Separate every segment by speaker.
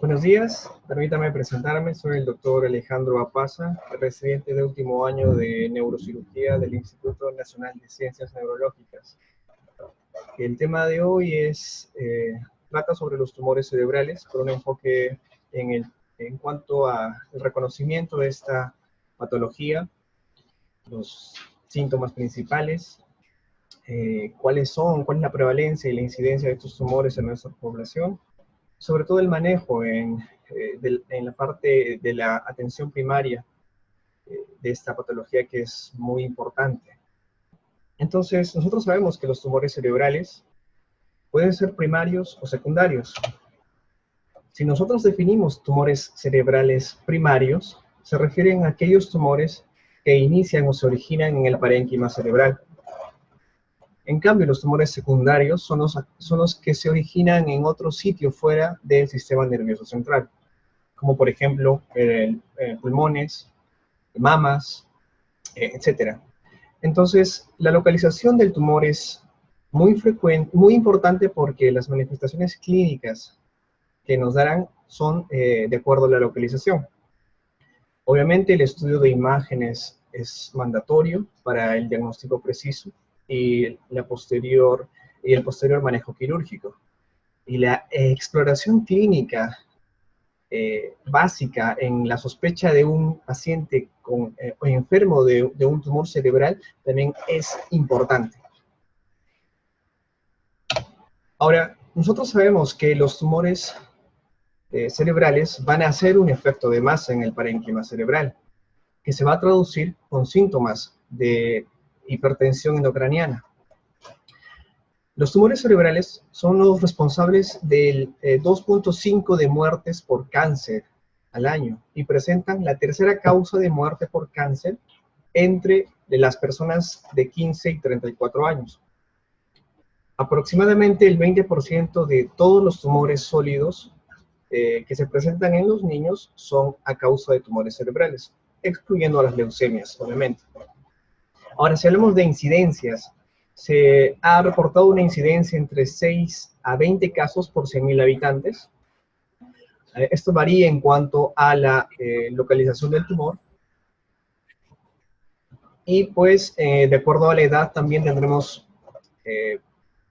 Speaker 1: Buenos días, permítame presentarme, soy el doctor Alejandro Apaza, residente de último año de neurocirugía del Instituto Nacional de Ciencias Neurológicas. El tema de hoy trata sobre los tumores cerebrales, con un enfoque en cuanto al reconocimiento de esta patología, los síntomas principales, cuál es la prevalencia y la incidencia de estos tumores en nuestra población, sobre todo el manejo en la parte de la atención primaria de esta patología, que es muy importante. Entonces, nosotros sabemos que los tumores cerebrales pueden ser primarios o secundarios. Si nosotros definimos tumores cerebrales primarios, se refieren a aquellos tumores que inician o se originan en el parénquima cerebral. En cambio, los tumores secundarios son los que se originan en otro sitio fuera del sistema nervioso central, como por ejemplo pulmones, mamas, etc. Entonces, la localización del tumor es muy frecuente, muy importante, porque las manifestaciones clínicas que nos darán son de acuerdo a la localización. Obviamente, el estudio de imágenes es mandatorio para el diagnóstico preciso y el posterior manejo quirúrgico. Y la exploración clínica básica en la sospecha de un paciente enfermo de un tumor cerebral también es importante. Ahora, nosotros sabemos que los tumores cerebrales van a hacer un efecto de masa en el parénquima cerebral, que se va a traducir con síntomas de hipertensión endocraniana. Los tumores cerebrales son los responsables del 2.5 de muertes por cáncer al año y presentan la tercera causa de muerte por cáncer entre las personas de 15 y 34 años. Aproximadamente el 20% de todos los tumores sólidos que se presentan en los niños son a causa de tumores cerebrales, excluyendo a las leucemias, obviamente. Ahora, si hablamos de incidencias, se ha reportado una incidencia entre 6 a 20 casos por 100.000 habitantes. Esto varía en cuanto a la localización del tumor. Y pues, de acuerdo a la edad, también tendremos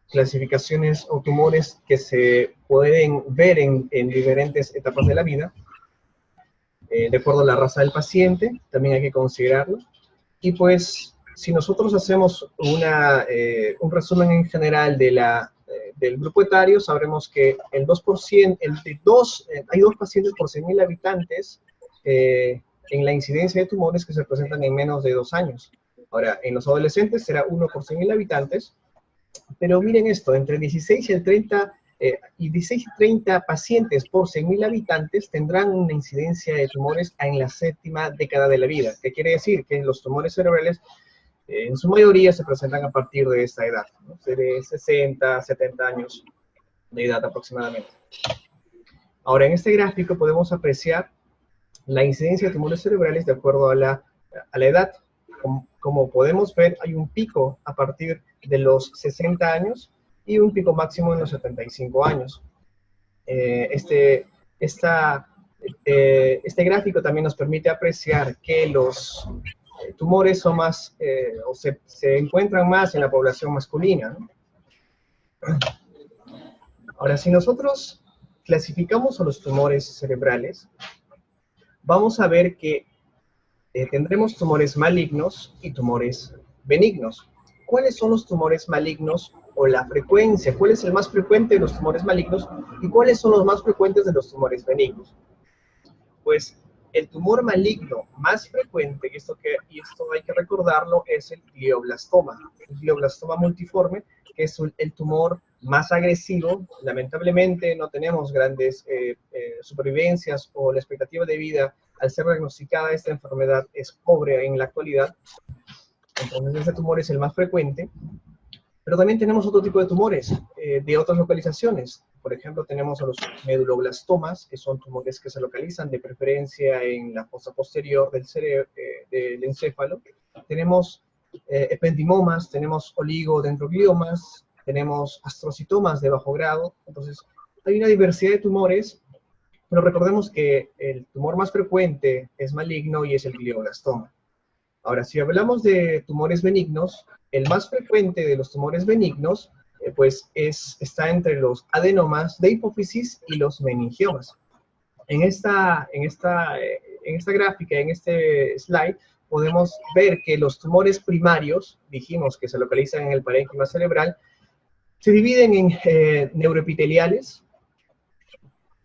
Speaker 1: clasificaciones o tumores que se pueden ver en diferentes etapas de la vida. De acuerdo a la raza del paciente, también hay que considerarlo. Y pues, si nosotros hacemos un resumen en general del grupo etario, sabremos que hay 2 pacientes por 100.000 habitantes en la incidencia de tumores que se presentan en menos de 2 años. Ahora, en los adolescentes será 1 por 100.000 habitantes, pero miren esto, entre 16 y 30 pacientes por 100.000 habitantes tendrán una incidencia de tumores en la 7ª década de la vida. ¿Qué quiere decir? Que los tumores cerebrales en su mayoría se presentan a partir de esta edad, ¿no? De 60, 70 años de edad aproximadamente. Ahora, en este gráfico podemos apreciar la incidencia de tumores cerebrales de acuerdo a la edad. Como podemos ver, hay un pico a partir de los 60 años y un pico máximo en los 75 años. Este gráfico también nos permite apreciar que los tumores son más, se encuentran más en la población masculina, ¿no? Ahora, si nosotros clasificamos a los tumores cerebrales, vamos a ver que tendremos tumores malignos y tumores benignos. ¿Cuáles son los tumores malignos o la frecuencia? ¿Cuál es el más frecuente de los tumores malignos y cuáles son los más frecuentes de los tumores benignos? Pues el tumor maligno más frecuente, y esto hay que recordarlo, es el glioblastoma. El glioblastoma multiforme, que es el tumor más agresivo. Lamentablemente no tenemos grandes supervivencias, o la expectativa de vida al ser diagnosticada esta enfermedad es pobre en la actualidad. Entonces este tumor es el más frecuente. Pero también tenemos otro tipo de tumores de otras localizaciones. Por ejemplo, tenemos a los meduloblastomas, que son tumores que se localizan de preferencia en la fosa posterior del encéfalo. Tenemos ependimomas, tenemos oligodendrogliomas, tenemos astrocitomas de bajo grado. Entonces, hay una diversidad de tumores, pero recordemos que el tumor más frecuente es maligno y es el glioblastoma. Ahora, si hablamos de tumores benignos, el más frecuente de los tumores benignos, pues está entre los adenomas de hipófisis y los meningiomas. En esta gráfica, en este slide, podemos ver que los tumores primarios, dijimos que se localizan en el parénquima cerebral, se dividen en neuroepiteliales.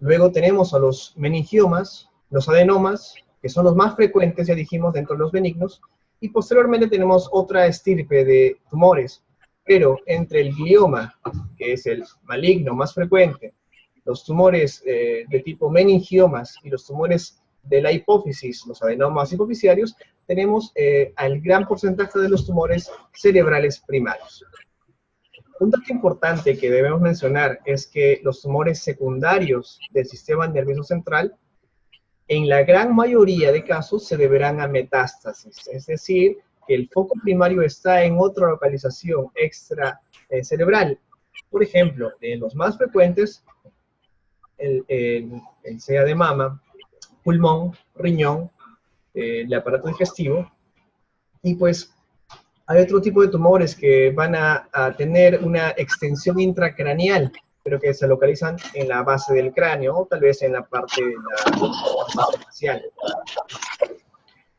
Speaker 1: Luego tenemos a los meningiomas, los adenomas, que son los más frecuentes, ya dijimos, dentro de los benignos, y posteriormente tenemos otra estirpe de tumores, pero entre el glioma, que es el maligno más frecuente, los tumores de tipo meningiomas y los tumores de la hipófisis, los adenomas hipofisiarios, tenemos al gran porcentaje de los tumores cerebrales primarios. Un dato importante que debemos mencionar es que los tumores secundarios del sistema nervioso central, en la gran mayoría de casos, se deberán a metástasis, es decir, que el foco primario está en otra localización extra cerebral. Por ejemplo, los más frecuentes, el sea de mama, pulmón, riñón, el aparato digestivo, y pues hay otro tipo de tumores que van a tener una extensión intracraneal, pero que se localizan en la base del cráneo, o tal vez en la parte de la facial.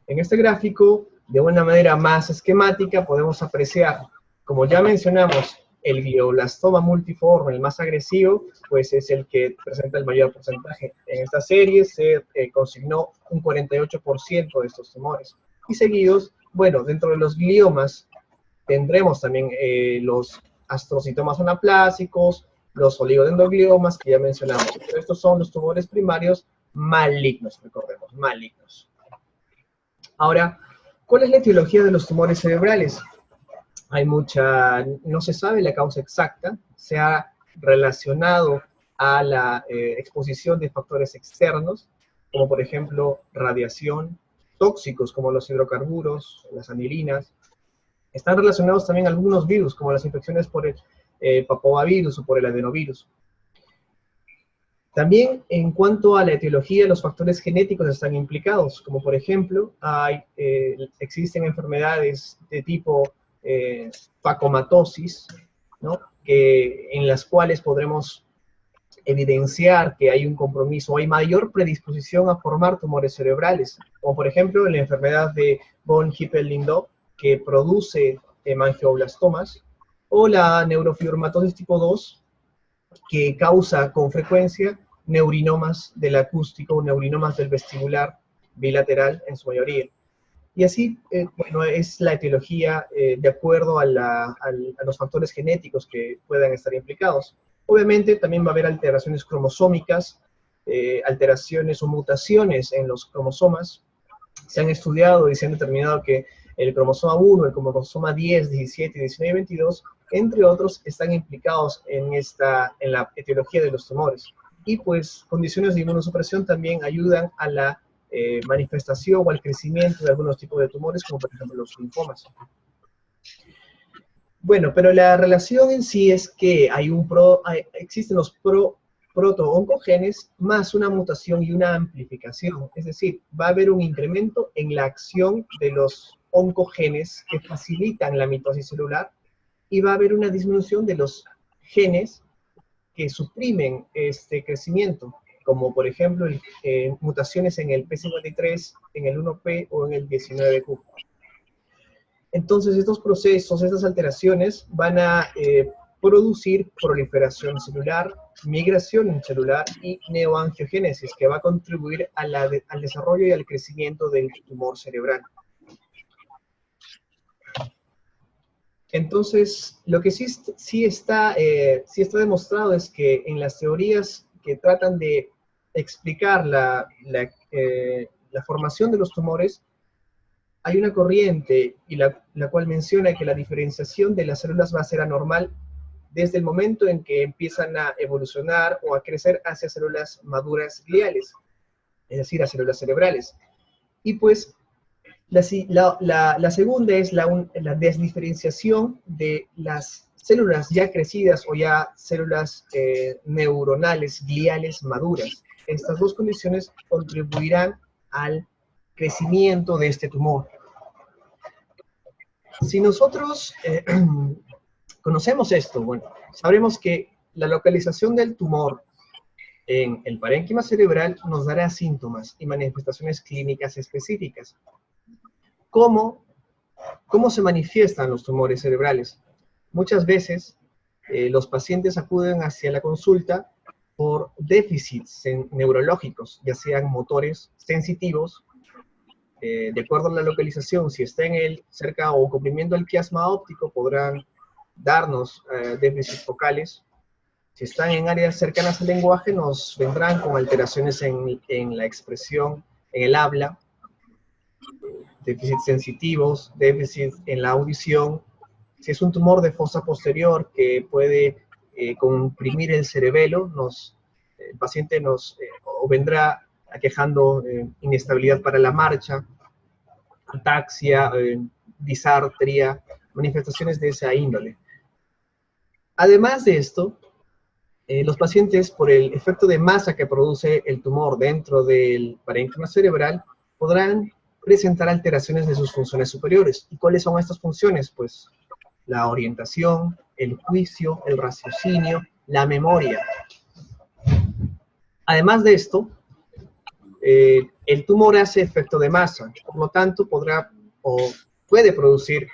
Speaker 1: En este gráfico, de una manera más esquemática, podemos apreciar, como ya mencionamos, el glioblastoma multiforme, el más agresivo, pues es el que presenta el mayor porcentaje. En esta serie se consignó un 48% de estos tumores. Y seguidos, bueno, dentro de los gliomas tendremos también los astrocitomas anaplásicos, los oligodendrogliomas que ya mencionamos. Pero estos son los tumores primarios malignos, recordemos, malignos. Ahora, ¿cuál es la etiología de los tumores cerebrales? No se sabe la causa exacta, se ha relacionado a la exposición de factores externos, como por ejemplo radiación, tóxicos como los hidrocarburos, las anilinas. Están relacionados también algunos virus, como las infecciones por el papovavirus o por el adenovirus. También en cuanto a la etiología, los factores genéticos están implicados, como por ejemplo, existen enfermedades de tipo facomatosis, ¿no? En las cuales podremos evidenciar que hay un compromiso, hay mayor predisposición a formar tumores cerebrales, como por ejemplo en la enfermedad de von Hippel-Lindau, que produce hemangioblastomas, o la neurofibromatosis tipo 2, que causa con frecuencia neurinomas del acústico o neurinomas del vestibular bilateral en su mayoría. Y así, bueno, es la etiología de acuerdo a los factores genéticos que puedan estar implicados. Obviamente también va a haber alteraciones cromosómicas, alteraciones o mutaciones en los cromosomas. Se han estudiado y se han determinado que el cromosoma 1, el cromosoma 10, 17, 19 y 22, entre otros, están implicados en la etiología de los tumores. Y pues condiciones de inmunosupresión también ayudan a la manifestación o al crecimiento de algunos tipos de tumores, como por ejemplo los linfomas. Bueno, pero la relación en sí es que existen los proto-oncogenes más una mutación y una amplificación. Es decir, va a haber un incremento en la acción de los oncogenes que facilitan la mitosis celular y va a haber una disminución de los genes que suprimen este crecimiento, como por ejemplo mutaciones en el P53, en el 1P o en el 19Q. Entonces estos procesos, estas alteraciones van a producir proliferación celular, migración celular y neoangiogénesis, que va a contribuir al desarrollo y al crecimiento del tumor cerebral. Entonces, lo que sí está demostrado es que en las teorías que tratan de explicar la formación de los tumores, hay una corriente y la cual menciona que la diferenciación de las células va a ser anormal desde el momento en que empiezan a evolucionar o a crecer hacia células maduras gliales, es decir, a células cerebrales. Y pues la segunda es la desdiferenciación de las células ya crecidas o ya células neuronales, gliales maduras. Estas dos condiciones contribuirán al crecimiento de este tumor. Si nosotros conocemos esto, bueno, sabremos que la localización del tumor en el parénquima cerebral nos dará síntomas y manifestaciones clínicas específicas. ¿Cómo se manifiestan los tumores cerebrales? Muchas veces los pacientes acuden hacia la consulta por déficits neurológicos, ya sean motores sensitivos, de acuerdo a la localización, si está cerca o comprimiendo el quiasma óptico, podrán darnos déficits focales. Si están en áreas cercanas al lenguaje, nos vendrán con alteraciones en la expresión, en el habla, déficits sensitivos, déficits en la audición. Si es un tumor de fosa posterior que puede comprimir el cerebelo, el paciente o vendrá aquejando inestabilidad para la marcha, ataxia, disartria, manifestaciones de esa índole. Además de esto, los pacientes, por el efecto de masa que produce el tumor dentro del parénquima cerebral, podrán presentar alteraciones de sus funciones superiores. ¿Y cuáles son estas funciones? Pues la orientación, el juicio, el raciocinio, la memoria. Además de esto, el tumor hace efecto de masa, por lo tanto puede producir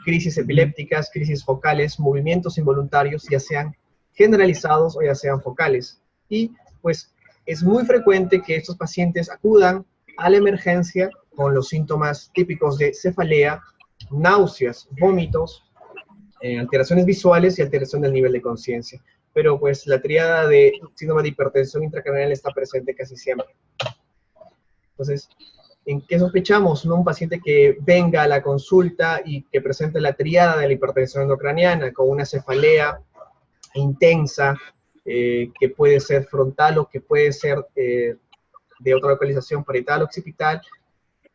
Speaker 1: crisis epilépticas, crisis focales, movimientos involuntarios, ya sean generalizados o ya sean focales. Y pues es muy frecuente que estos pacientes acudan a la emergencia con los síntomas típicos de cefalea, náuseas, vómitos, alteraciones visuales y alteración del nivel de conciencia. Pero pues la tríada de síndrome de hipertensión intracraneal está presente casi siempre. Entonces, ¿en qué sospechamos? Un paciente que venga a la consulta y que presente la tríada de la hipertensión endocraniana con una cefalea intensa, que puede ser frontal o que puede ser de otra localización parietal o occipital,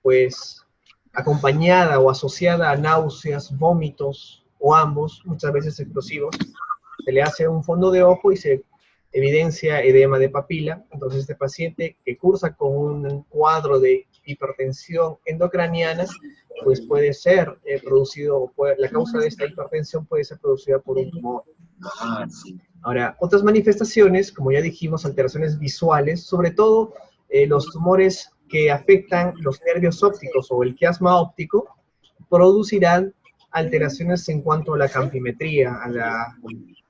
Speaker 1: pues acompañada o asociada a náuseas, vómitos o ambos, muchas veces explosivos. Se le hace un fondo de ojo y se evidencia edema de papila. Entonces este paciente que cursa con un cuadro de hipertensión endocraniana, pues puede ser producido, la causa de esta hipertensión puede ser producida por un tumor. Ahora, otras manifestaciones, como ya dijimos, alteraciones visuales, sobre todo los tumores que afectan los nervios ópticos o el quiasma óptico, producirán alteraciones en cuanto a la campimetría,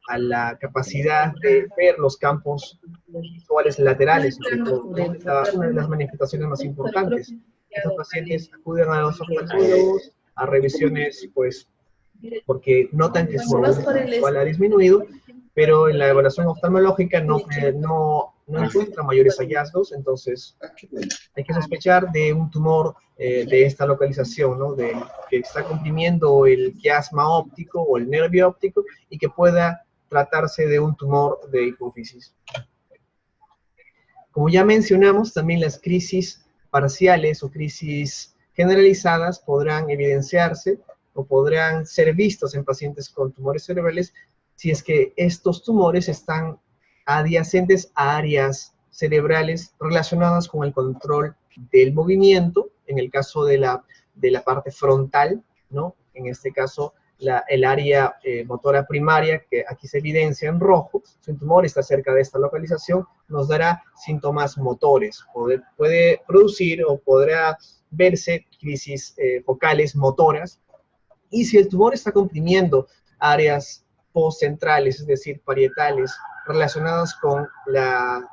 Speaker 1: a la capacidad de ver los campos visuales laterales, sobre todo, ¿no? Una de las manifestaciones más importantes. Estos pacientes acuden a los oftalmólogos, a revisiones, pues, porque notan que su volumen visual ha disminuido, pero en la evaluación oftalmológica no encuentran mayores hallazgos, entonces hay que sospechar de un tumor de esta localización, ¿no? Que está comprimiendo el quiasma óptico o el nervio óptico y que pueda tratarse de un tumor de hipófisis. Como ya mencionamos, también las crisis parciales o crisis generalizadas podrán evidenciarse o podrán ser vistos en pacientes con tumores cerebrales si es que estos tumores están adyacentes a áreas cerebrales relacionadas con el control del movimiento, en el caso de la parte frontal, ¿no? En este caso, el área motora primaria, que aquí se evidencia en rojo, si un tumor está cerca de esta localización, nos dará síntomas motores, puede producir o podrá verse crisis focales motoras, y si el tumor está comprimiendo áreas postcentrales, es decir, parietales, relacionadas con la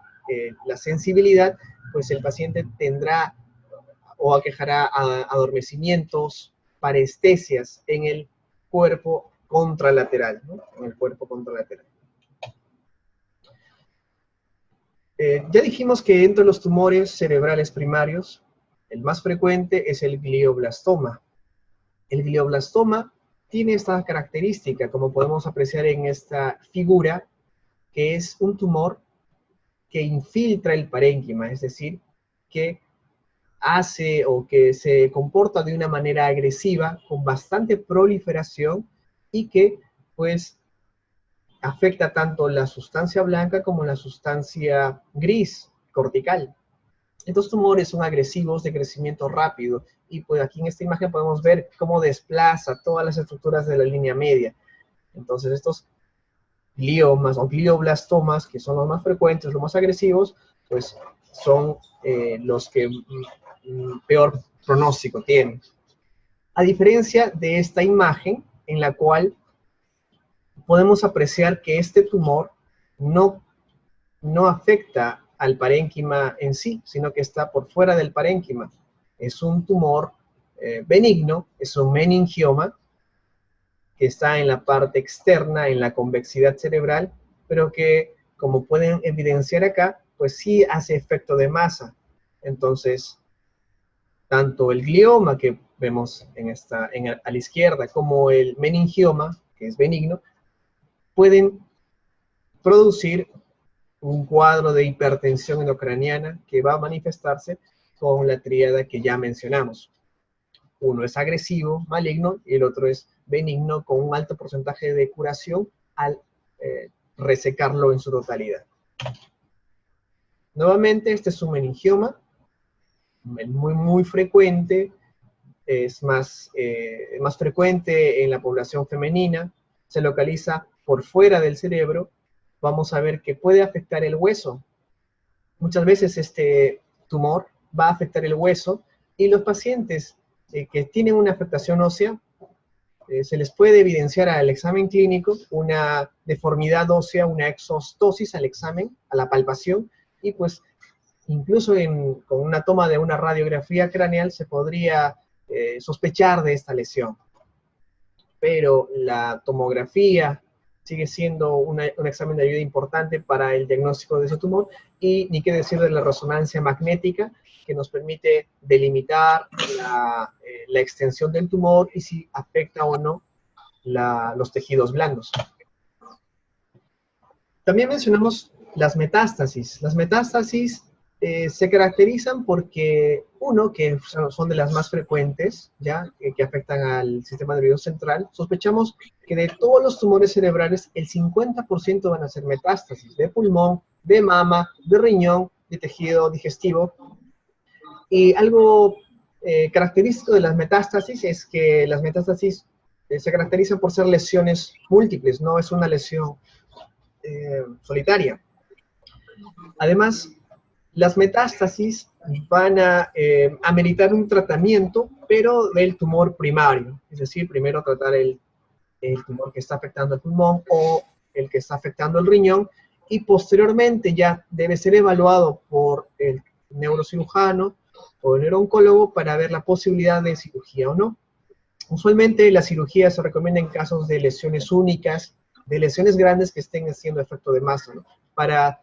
Speaker 1: sensibilidad, pues el paciente tendrá o aquejará adormecimientos, parestesias en el cuerpo contralateral, ¿no? En el cuerpo contralateral. Ya dijimos que entre los tumores cerebrales primarios, el más frecuente es el glioblastoma. El glioblastoma tiene esta característica, como podemos apreciar en esta figura, que es un tumor que infiltra el parénquima, es decir, que hace o que se comporta de una manera agresiva, con bastante proliferación y que pues afecta tanto la sustancia blanca como la sustancia gris, cortical. Estos tumores son agresivos de crecimiento rápido y pues aquí en esta imagen podemos ver cómo desplaza todas las estructuras de la línea media. Entonces estos gliomas o glioblastomas, que son los más frecuentes, los más agresivos, pues son los que peor pronóstico tienen. A diferencia de esta imagen, en la cual podemos apreciar que este tumor no afecta al parénquima en sí, sino que está por fuera del parénquima. Es un tumor benigno, es un meningioma, que está en la parte externa, en la convexidad cerebral, pero que, como pueden evidenciar acá, pues sí hace efecto de masa. Entonces, tanto el glioma que vemos a la izquierda, como el meningioma, que es benigno, pueden producir un cuadro de hipertensión endocraniana que va a manifestarse con la tríada que ya mencionamos. Uno es agresivo, maligno, y el otro es benigno, con un alto porcentaje de curación al resecarlo en su totalidad. Nuevamente, este es un meningioma, muy frecuente, es más frecuente en la población femenina, se localiza por fuera del cerebro. Vamos a ver que puede afectar el hueso. Muchas veces este tumor va a afectar el hueso y los pacientes que tienen una afectación ósea, se les puede evidenciar al examen clínico una deformidad ósea, una exostosis al examen, a la palpación, y pues incluso con una toma de una radiografía craneal se podría sospechar de esta lesión. Pero la tomografía sigue siendo un examen de ayuda importante para el diagnóstico de ese tumor, y ni qué decir de la resonancia magnética, que nos permite delimitar la extensión del tumor y si afecta o no los tejidos blandos. También mencionamos las metástasis. Las metástasis se caracterizan porque, uno, que son de las más frecuentes, ¿ya? Que afectan al sistema nervioso central. Sospechamos que de todos los tumores cerebrales, el 50% van a ser metástasis, de pulmón, de mama, de riñón, de tejido digestivo. Y algo característico de las metástasis es que las metástasis se caracterizan por ser lesiones múltiples, no es una lesión solitaria. Además, las metástasis van a ameritar un tratamiento, pero del tumor primario, es decir, primero tratar el tumor que está afectando el pulmón o el que está afectando el riñón, y posteriormente ya debe ser evaluado por el neurocirujano o el neurooncólogo para ver la posibilidad de cirugía o no. Usualmente la cirugía se recomienda en casos de lesiones únicas, de lesiones grandes que estén haciendo efecto de masa, ¿no? A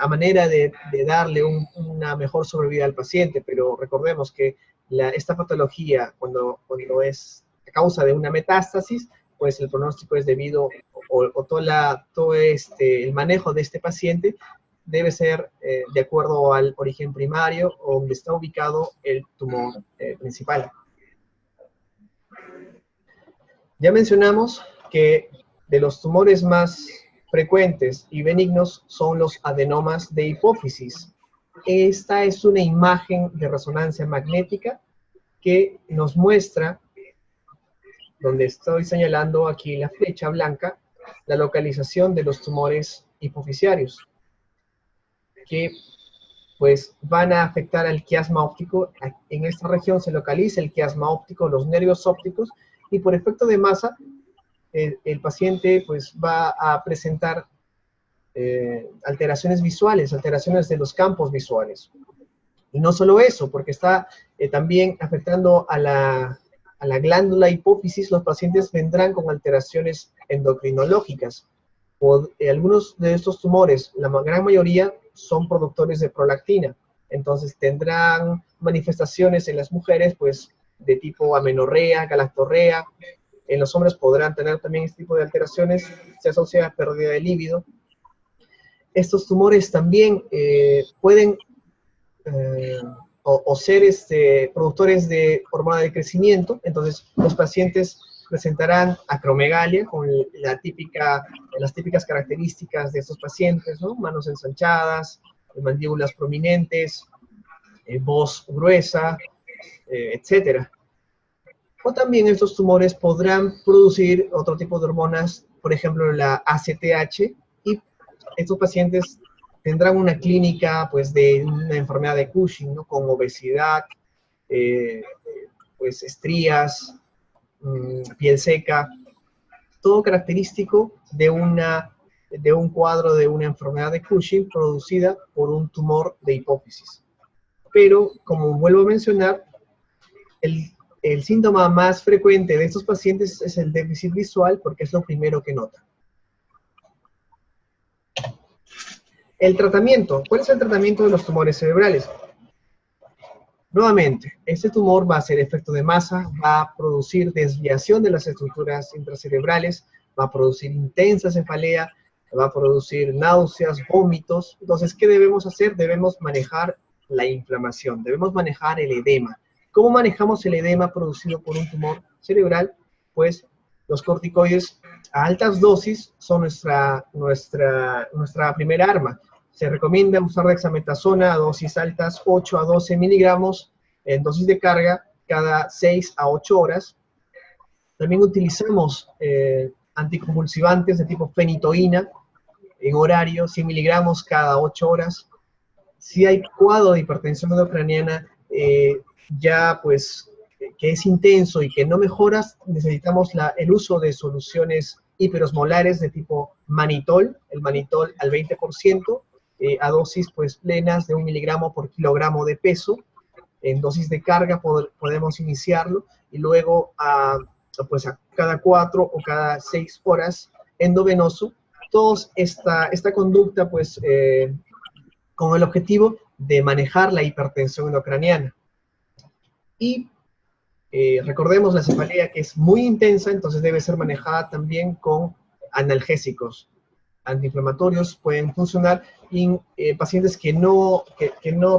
Speaker 1: manera de darle una mejor sobrevida al paciente, pero recordemos que esta patología, cuando es a causa de una metástasis, pues el pronóstico es debido, el manejo de este paciente debe ser de acuerdo al origen primario o donde está ubicado el tumor principal. Ya mencionamos que de los tumores más frecuentes y benignos son los adenomas de hipófisis. Esta es una imagen de resonancia magnética que nos muestra, donde estoy señalando aquí la flecha blanca, la localización de los tumores hipofisiarios, que pues van a afectar al quiasma óptico. En esta región se localiza el quiasma óptico, los nervios ópticos, y por efecto de masa, el paciente pues va a presentar alteraciones visuales, alteraciones de los campos visuales. Y no solo eso, porque está también afectando a la glándula hipófisis. Los pacientes vendrán con alteraciones endocrinológicas. Algunos de estos tumores, la gran mayoría, son productores de prolactina. Entonces tendrán manifestaciones en las mujeres, pues, de tipo amenorrea, galactorrea. En los hombres podrán tener también este tipo de alteraciones, se asocia a pérdida de líbido. Estos tumores también pueden ser productores de hormona de crecimiento. Entonces los pacientes presentarán acromegalia con las típicas características de estos pacientes, ¿no? Manos ensanchadas, mandíbulas prominentes, voz gruesa, etcétera. O también estos tumores podrán producir otro tipo de hormonas, por ejemplo la ACTH, y estos pacientes tendrán una clínica pues, de una enfermedad de Cushing, ¿no? Con obesidad, pues estrías, piel seca, todo característico de un cuadro de una enfermedad de Cushing producida por un tumor de hipófisis. Pero, como vuelvo a mencionar, el síntoma más frecuente de estos pacientes es el déficit visual porque es lo primero que notan. El tratamiento. ¿Cuál es el tratamiento de los tumores cerebrales? Nuevamente, este tumor va a hacer efecto de masa, va a producir desviación de las estructuras intracerebrales, va a producir intensa cefalea, va a producir náuseas, vómitos. Entonces, ¿qué debemos hacer? Debemos manejar la inflamación, debemos manejar el edema. ¿Cómo manejamos el edema producido por un tumor cerebral? Pues los corticoides a altas dosis son nuestra primera arma. Se recomienda usar dexametasona a dosis altas, 8 a 12 miligramos en dosis de carga cada 6 a 8 horas. También utilizamos anticonvulsivantes de tipo fenitoína en horario, 100 miligramos cada 8 horas. Si hay cuadro de hipertensión endocraniana ya pues que es intenso y que no mejoras, necesitamos el uso de soluciones hiperosmolares de tipo manitol, el manitol al 20%, a dosis pues plenas de 1 miligramo por kilogramo de peso. En dosis de carga podemos iniciarlo y luego pues a cada 4 o cada 6 horas endovenoso. Toda esta conducta pues con el objetivo de manejar la hipertensión endocraniana. Y recordemos la cefalea que es muy intensa, entonces debe ser manejada también con analgésicos. Antiinflamatorios pueden funcionar en pacientes que no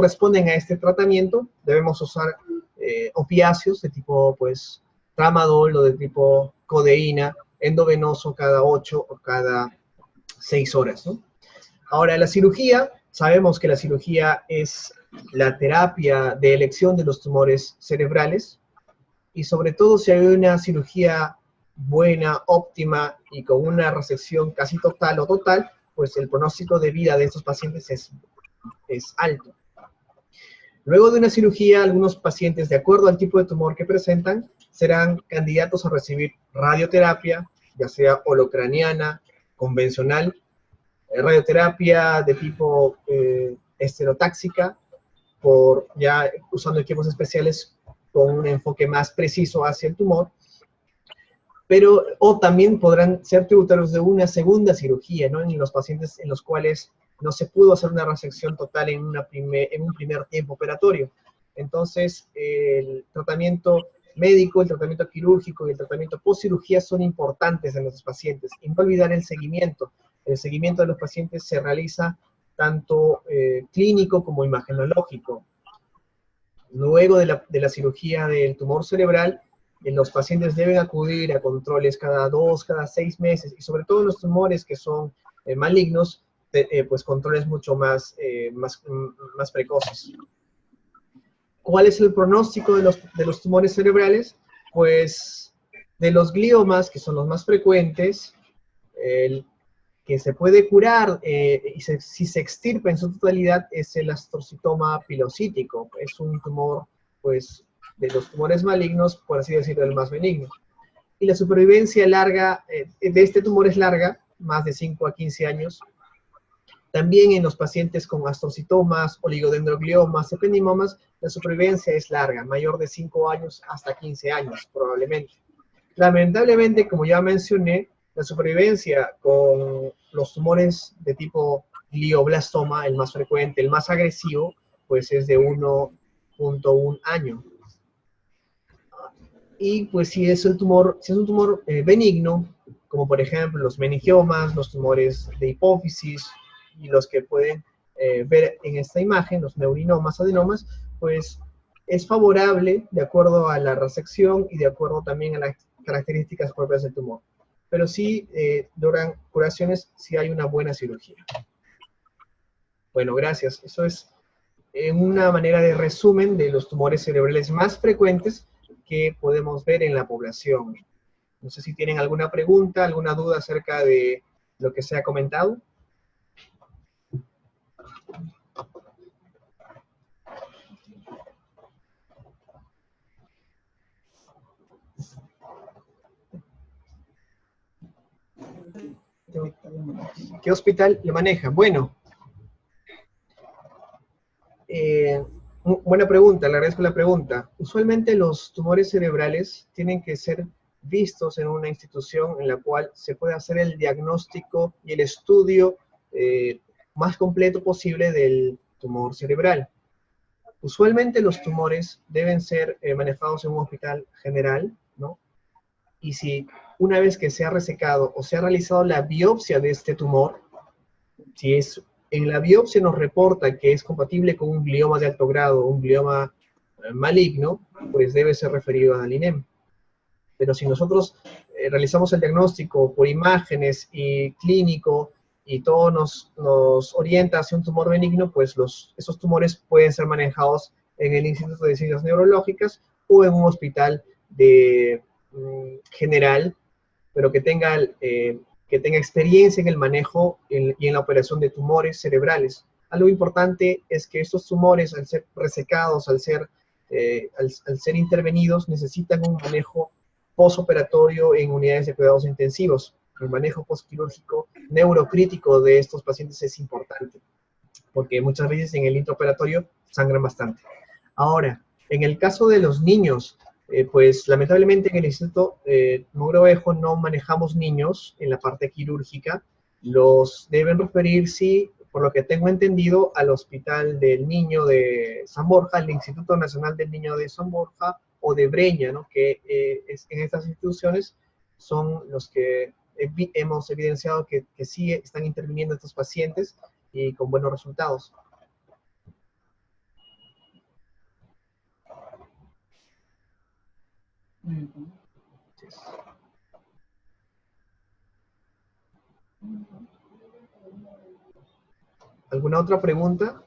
Speaker 1: responden a este tratamiento. Debemos usar opiáceos de tipo pues tramadol o de tipo codeína endovenoso cada 8 o cada 6 horas, ¿no? Ahora, la cirugía, sabemos que la cirugía es la terapia de elección de los tumores cerebrales y sobre todo si hay una cirugía buena, óptima y con una resección casi total o total, pues el pronóstico de vida de estos pacientes es alto. Luego de una cirugía, algunos pacientes, de acuerdo al tipo de tumor que presentan, serán candidatos a recibir radioterapia, ya sea holocraniana, convencional, radioterapia de tipo estereotáxica, ya usando equipos especiales con un enfoque más preciso hacia el tumor, o también podrán ser tributarios de una segunda cirugía, ¿no? En los pacientes en los cuales no se pudo hacer una resección total en un primer tiempo operatorio. Entonces, el tratamiento médico, el tratamiento quirúrgico y el tratamiento post-cirugía son importantes en los pacientes. Y no olvidar el seguimiento. El seguimiento de los pacientes se realiza tanto clínico como imagenológico. Luego de la cirugía del tumor cerebral, los pacientes deben acudir a controles cada 2, cada 6 meses, y sobre todo los tumores que son malignos, pues controles mucho más precoces. ¿Cuál es el pronóstico de los tumores cerebrales? Pues de los gliomas, que son los más frecuentes, el que se puede curar y si se extirpa en su totalidad es el astrocitoma pilocítico. Es un tumor, pues, de los tumores malignos, por así decirlo, el más benigno. Y la supervivencia larga de este tumor es larga, más de 5 a 15 años. También en los pacientes con astrocitomas, oligodendrogliomas, ependimomas, la supervivencia es larga, mayor de 5 años hasta 15 años, probablemente. Lamentablemente, como ya mencioné, la supervivencia con los tumores de tipo glioblastoma, el más frecuente, el más agresivo, pues es de 1.1 año. Y pues si es un tumor benigno, como por ejemplo los meningiomas, los tumores de hipófisis y los que pueden ver en esta imagen, los neurinomas, adenomas, pues es favorable de acuerdo a la resección y de acuerdo también a la características propias del tumor. Pero sí logran curaciones si hay una buena cirugía. Bueno, gracias. Eso es una manera de resumen de los tumores cerebrales más frecuentes que podemos ver en la población. No sé si tienen alguna pregunta, alguna duda acerca de lo que se ha comentado. ¿Qué hospital lo maneja? Bueno, buena pregunta, le agradezco la pregunta. Usualmente los tumores cerebrales tienen que ser vistos en una institución en la cual se puede hacer el diagnóstico y el estudio más completo posible del tumor cerebral. Usualmente los tumores deben ser manejados en un hospital general, ¿no? Y si una vez que se ha resecado o se ha realizado la biopsia de este tumor, si es en la biopsia nos reporta que es compatible con un glioma de alto grado, un glioma maligno, pues debe ser referido al INEM. Pero si nosotros realizamos el diagnóstico por imágenes y clínico y todo nos orienta hacia un tumor benigno, pues esos tumores pueden ser manejados en el Instituto de Ciencias Neurológicas o en un hospital general, pero que tenga experiencia en el manejo y en la operación de tumores cerebrales. Algo importante es que estos tumores, al ser resecados, al ser intervenidos, necesitan un manejo postoperatorio en unidades de cuidados intensivos. El manejo postquirúrgico neurocrítico de estos pacientes es importante, porque muchas veces en el intraoperatorio sangran bastante. Ahora, en el caso de los niños, pues lamentablemente en el Instituto Mogrovejo no manejamos niños en la parte quirúrgica. Los deben referir, sí, por lo que tengo entendido, al Hospital del Niño de San Borja, al Instituto Nacional del Niño de San Borja o de Breña, ¿no? Que en estas instituciones son los que hemos evidenciado que sí están interviniendo estos pacientes y con buenos resultados. ¿Alguna otra pregunta?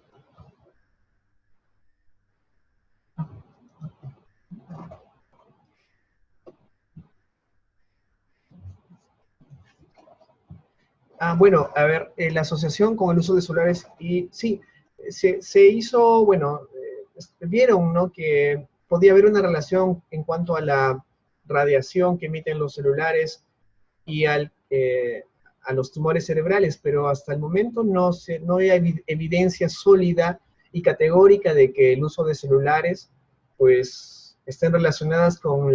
Speaker 1: Bueno, a ver, la asociación con el uso de celulares, y sí, se hizo, bueno, vieron, ¿no?, que podía haber una relación en cuanto a la radiación que emiten los celulares y a los tumores cerebrales, pero hasta el momento no hay evidencia sólida y categórica de que el uso de celulares, pues, estén relacionadas con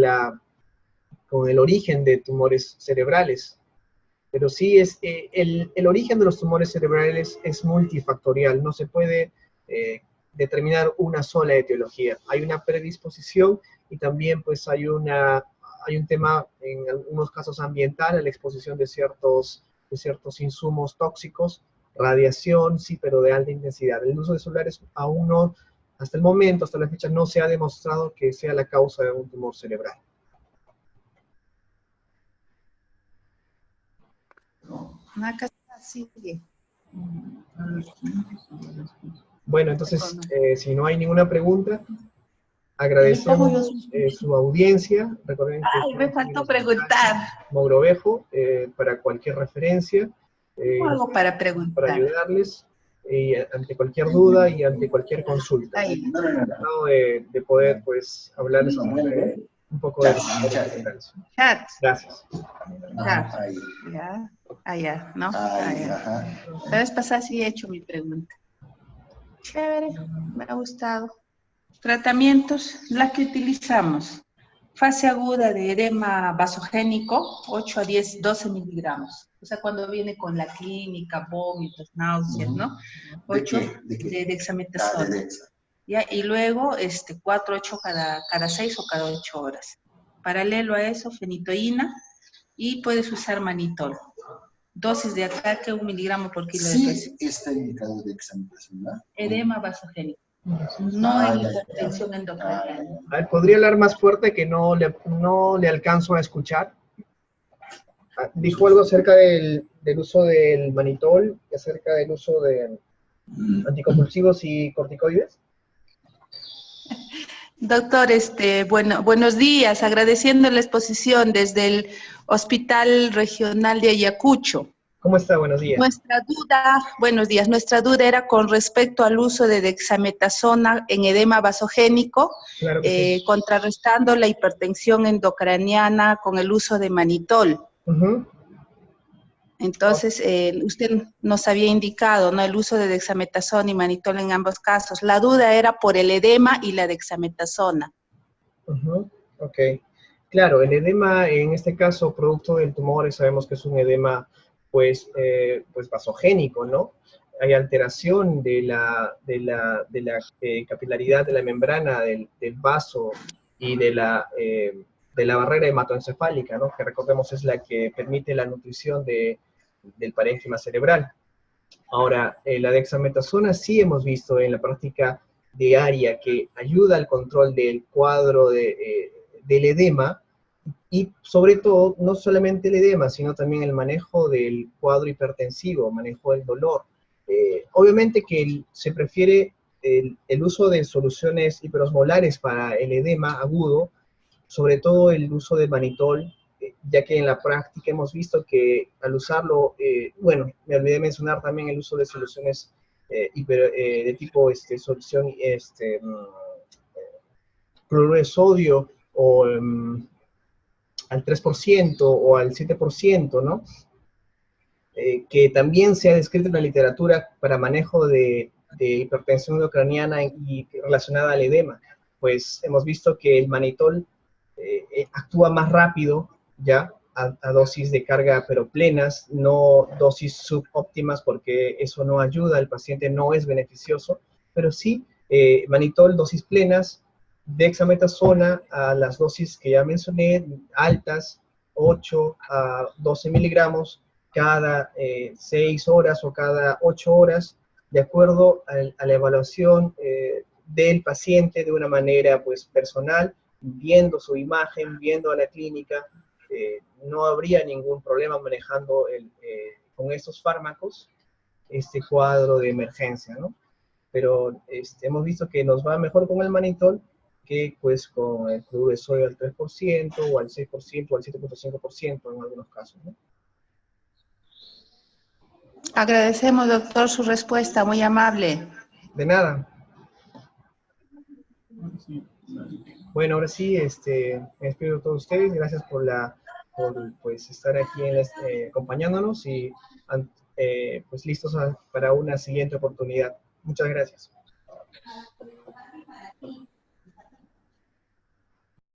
Speaker 1: el origen de tumores cerebrales. Pero sí el origen de los tumores cerebrales es multifactorial, no se puede determinar una sola etiología. Hay una predisposición y también pues hay un tema, en algunos casos ambiental, a la exposición de ciertos insumos tóxicos, radiación, sí, pero de alta intensidad. El uso de celulares aún no, hasta el momento, hasta la fecha, no se ha demostrado que sea la causa de un tumor cerebral.
Speaker 2: Acá sigue.
Speaker 1: Bueno, entonces, si no hay ninguna pregunta, agradecemos su audiencia. Recuerden que
Speaker 2: ay, me faltó preguntar.
Speaker 1: Mogrovejo, para cualquier referencia.
Speaker 2: Algo para preguntar.
Speaker 1: Para ayudarles ante cualquier duda y ante cualquier consulta.
Speaker 2: Ahí.
Speaker 1: ¿No? De poder, pues, hablarles un poco de los tumores.
Speaker 2: Chat.
Speaker 1: Gracias.
Speaker 2: Chat. Ya. Ya, ¿no? Ya. La vez pasada sí he hecho mi pregunta. Chévere, me ha gustado. Tratamientos, la que utilizamos. Fase aguda de edema vasogénico, 8 a 10, 12 miligramos. O sea, cuando viene con la clínica, vómitos, náuseas, ¿no? 8 de dexametasona. ¿Ya? Y luego 4, 8 cada 6 o cada 8 horas. Paralelo a eso, fenitoína y puedes usar manitol. Dosis de ataque, 1 miligramo por kilo de peso.
Speaker 3: Sí, está indicado de dexametasona.
Speaker 2: Edema vasogénico. no en hipertensión endocriniana.
Speaker 1: A ver, ¿podría hablar más fuerte que no le alcanzo a escuchar? Dijo algo acerca del uso del manitol, acerca del uso de anticonvulsivos y corticoides.
Speaker 2: Doctor, buenos días, agradeciendo la exposición desde el Hospital Regional de Ayacucho.
Speaker 1: ¿Cómo está? Buenos días.
Speaker 2: Buenos días. Nuestra duda era con respecto al uso de dexametasona en edema vasogénico,
Speaker 1: claro que sí,
Speaker 2: contrarrestando la hipertensión endocraniana con el uso de manitol. Entonces, usted nos había indicado, ¿no?, el uso de dexametasona y manitol en ambos casos. La duda era por el edema y la dexametasona.
Speaker 1: Ok. Claro, el edema, en este caso, producto del tumor, sabemos que es un edema, pues vasogénico, ¿no? Hay alteración de la capilaridad de la membrana del vaso y de la barrera hematoencefálica, ¿no? Que recordemos es la que permite la nutrición del parénquima cerebral. Ahora, la dexametasona sí hemos visto en la práctica diaria que ayuda al control del cuadro del edema y sobre todo, no solamente el edema, sino también el manejo del cuadro hipertensivo, manejo del dolor. Obviamente que se prefiere el uso de soluciones hiperosmolares para el edema agudo, sobre todo el uso de manitol, ya que en la práctica hemos visto que al usarlo, bueno, me olvidé mencionar también el uso de soluciones de tipo solución cloruro de sodio o al 3% o al 7%, ¿no? Que también se ha descrito en la literatura para manejo de hipertensión endocraniana y relacionada al edema. Pues hemos visto que el manitol actúa más rápido, ya, a dosis de carga pero plenas, no dosis subóptimas, porque eso no ayuda al paciente, no es beneficioso, pero sí manitol dosis plenas, dexametasona a las dosis que ya mencioné, altas, 8 a 12 miligramos, cada 6 horas o cada 8 horas, de acuerdo a la evaluación del paciente de una manera pues personal, viendo su imagen, viendo a la clínica. No habría ningún problema manejando con estos fármacos este cuadro de emergencia, ¿no? Pero hemos visto que nos va mejor con el manitol que pues con el cloruro de sodio al 3% o al 6% o al 7.5% en algunos casos, ¿no?
Speaker 2: Agradecemos, doctor, su respuesta, muy amable.
Speaker 1: De nada. Bueno, ahora sí, me despido de todos ustedes. Gracias por pues, estar aquí acompañándonos y pues listos para una siguiente oportunidad. Muchas gracias.